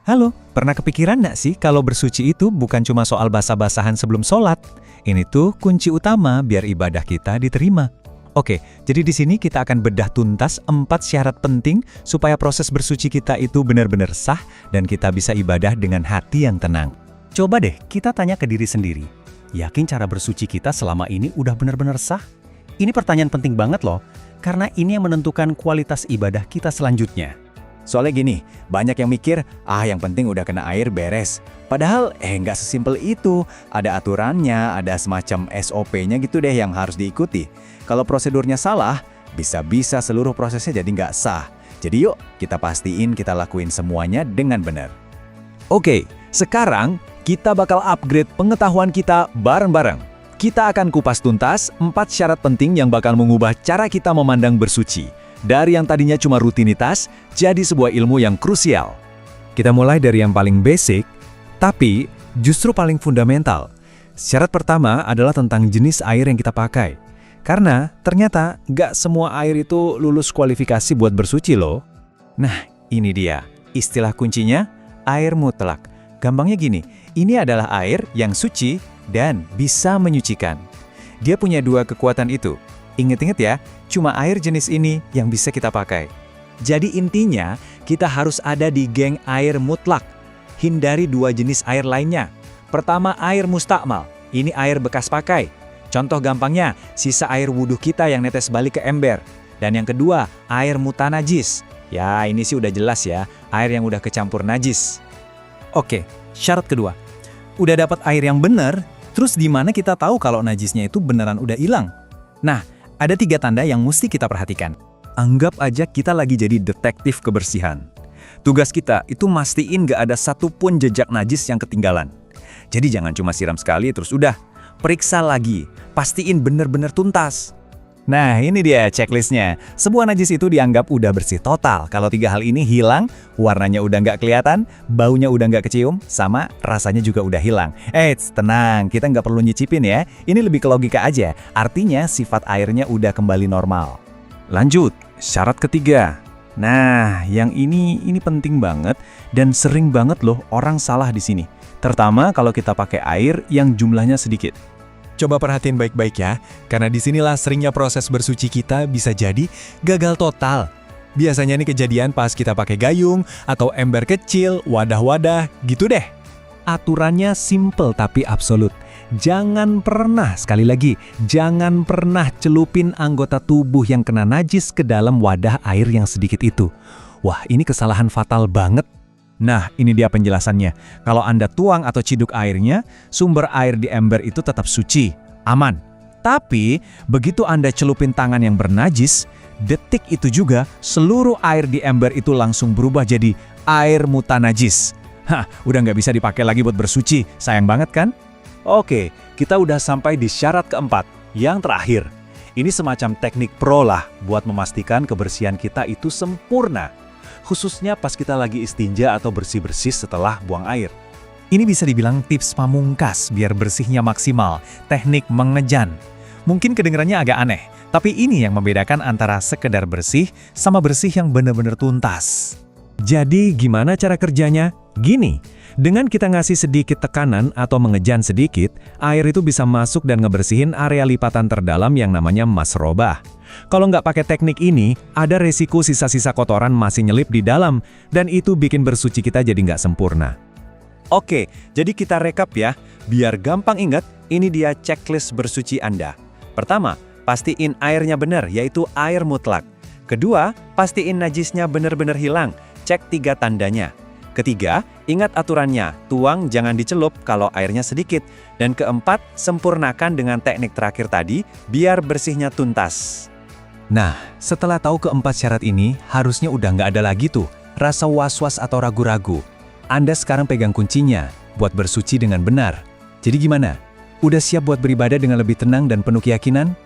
Halo, pernah kepikiran nggak sih kalau bersuci itu bukan cuma soal basah-basahan sebelum sholat? Ini tuh kunci utama biar ibadah kita diterima. Oke, jadi di sini kita akan bedah tuntas 4 syarat penting supaya proses bersuci kita itu benar-benar sah dan kita bisa ibadah dengan hati yang tenang. Coba deh kita tanya ke diri sendiri, yakin cara bersuci kita selama ini udah benar-benar sah? Ini pertanyaan penting banget loh, karena ini yang menentukan kualitas ibadah kita selanjutnya. Soalnya gini, banyak yang mikir, yang penting udah kena air beres. Padahal, nggak sesimpel itu. Ada aturannya, ada semacam SOP-nya gitu deh yang harus diikuti. Kalau prosedurnya salah, bisa-bisa seluruh prosesnya jadi nggak sah. Jadi yuk, kita pastiin kita lakuin semuanya dengan benar. Oke, sekarang kita bakal upgrade pengetahuan kita bareng-bareng. Kita akan kupas tuntas 4 syarat penting yang bakal mengubah cara kita memandang bersuci. Dari yang tadinya cuma rutinitas, jadi sebuah ilmu yang krusial. Kita mulai dari yang paling basic, tapi justru paling fundamental. Syarat pertama adalah tentang jenis air yang kita pakai. Karena ternyata nggak semua air itu lulus kualifikasi buat bersuci loh. Nah, ini dia. Istilah kuncinya, air mutlak. Gampangnya gini, ini adalah air yang suci dan bisa menyucikan. Dia punya 2 kekuatan itu. Ingat-ingat ya, cuma air jenis ini yang bisa kita pakai. Jadi intinya, kita harus ada di geng air mutlak. Hindari 2 jenis air lainnya. Pertama, air mustakmal. Ini air bekas pakai. Contoh gampangnya, sisa air wudhu kita yang netes balik ke ember. Dan yang kedua, air mutanajis. Ya, ini sih udah jelas ya, air yang udah kecampur najis. Oke, syarat kedua. Udah dapat air yang benar, terus di mana kita tahu kalau najisnya itu beneran udah hilang? Nah, ada 3 tanda yang mesti kita perhatikan. Anggap aja kita lagi jadi detektif kebersihan. Tugas kita itu mastiin gak ada satupun jejak najis yang ketinggalan. Jadi jangan cuma siram sekali terus udah. Periksa lagi, pastiin bener-bener tuntas. Nah, ini dia checklistnya. Sebuah najis itu dianggap udah bersih total. Kalau 3 hal ini hilang, warnanya udah nggak kelihatan, baunya udah nggak kecium, sama rasanya juga udah hilang. Eits, tenang, kita nggak perlu nyicipin ya. Ini lebih ke logika aja. Artinya sifat airnya udah kembali normal. Lanjut, syarat ketiga. Nah, yang ini penting banget dan sering banget loh orang salah di sini. Terutama kalau kita pakai air yang jumlahnya sedikit. Coba perhatiin baik-baik ya, karena disinilah seringnya proses bersuci kita bisa jadi gagal total. Biasanya ini kejadian pas kita pakai gayung, atau ember kecil, wadah-wadah, gitu deh. Aturannya simple tapi absolut. Jangan pernah, sekali lagi, jangan pernah celupin anggota tubuh yang kena najis ke dalam wadah air yang sedikit itu. Wah, ini kesalahan fatal banget. Nah, ini dia penjelasannya. Kalau Anda tuang atau ciduk airnya, sumber air di ember itu tetap suci, aman. Tapi, begitu Anda celupin tangan yang bernajis, detik itu juga seluruh air di ember itu langsung berubah jadi air mutanajis. Udah nggak bisa dipakai lagi buat bersuci, sayang banget kan? Oke, kita udah sampai di syarat keempat, yang terakhir. Ini semacam teknik pro lah buat memastikan kebersihan kita itu sempurna. Khususnya pas kita lagi istinja atau bersih-bersih setelah buang air. Ini bisa dibilang tips pamungkas biar bersihnya maksimal, teknik mengejan. Mungkin kedengarannya agak aneh, tapi ini yang membedakan antara sekedar bersih sama bersih yang benar-benar tuntas. Jadi gimana cara kerjanya? Gini, dengan kita ngasih sedikit tekanan atau mengejan sedikit, air itu bisa masuk dan ngebersihin area lipatan terdalam yang namanya masrobah. Kalau nggak pakai teknik ini, ada resiko sisa-sisa kotoran masih nyelip di dalam, dan itu bikin bersuci kita jadi nggak sempurna. Oke, jadi kita rekap ya. Biar gampang ingat, ini dia checklist bersuci Anda. Pertama, pastiin airnya benar, yaitu air mutlak. Kedua, pastiin najisnya benar-benar hilang, cek 3 tandanya. Ketiga, ingat aturannya, tuang jangan dicelup kalau airnya sedikit. Dan keempat, sempurnakan dengan teknik terakhir tadi, biar bersihnya tuntas. Nah, setelah tahu keempat syarat ini, harusnya udah nggak ada lagi tuh rasa was-was atau ragu-ragu. Anda sekarang pegang kuncinya buat bersuci dengan benar. Jadi gimana? Udah siap buat beribadah dengan lebih tenang dan penuh keyakinan?